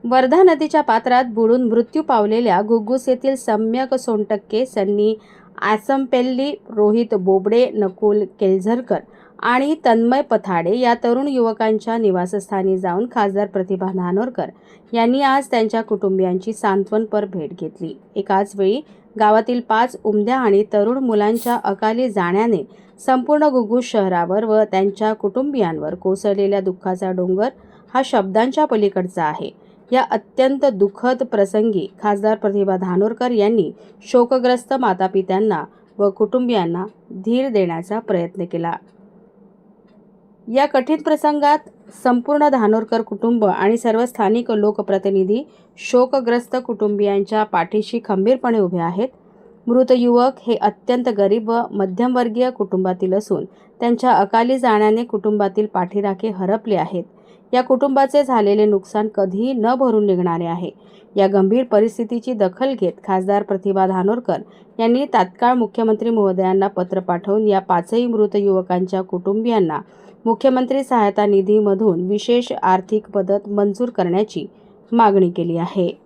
वर्धा नदीच्या पात्रात बुडून मृत्यू पावलेल्या घुग्गुस येथील सम्यक सोनटक्के, सन्नी आसमपेल्ली, रोहित बोबडे, नकुल केलझरकर आणि तन्मय पथाडे या तरुण युवकांच्या निवासस्थानी जाऊन खासदार प्रतिभा धानोरकर यांनी आज त्यांच्या कुटुंबियांची सांत्वनपर भेट घेतली. एकाच वेळी गावातील 5 उमद्या आणि तरुण मुलांच्या अकाली जाण्याने संपूर्ण घुग्गुस शहरावर व त्यांच्या कुटुंबियांवर कोसळलेल्या दुःखाचा डोंगर हा शब्दांच्या पलीकडचा आहे. या अत्यंत दुःखद प्रसंगी खासदार प्रतिभा धानोरकर यांनी शोकग्रस्त मातापित्यांना व कुटुंबियांना धीर देण्याचा प्रयत्न केला. या कठीण प्रसंगात संपूर्ण धानोरकर कुटुंब आणि सर्व स्थानिक लोकप्रतिनिधी शोकग्रस्त कुटुंबियांच्या पाठीशी खंबीरपणे उभे आहेत. मृत युवक हे अत्यंत गरीब व मध्यमवर्गीय कुटुंबातील असून त्यांच्या अकाली जाण्याने कुटुंबातील पाठीराखे हरपले आहेत. या कुटुंबाचे झालेले नुकसान कधीही न भरून निघणारे आहे. या गंभीर परिस्थितीची दखल घेत खासदार प्रतिभा धानोरकर यांनी तात्काळ मुख्यमंत्री महोदयांना पत्र पाठवून या 5ही मृत युवकांच्या कुटुंबियांना मुख्यमंत्री सहायता निधीमधून विशेष आर्थिक मदत मंजूर करण्याची मागणी केली आहे.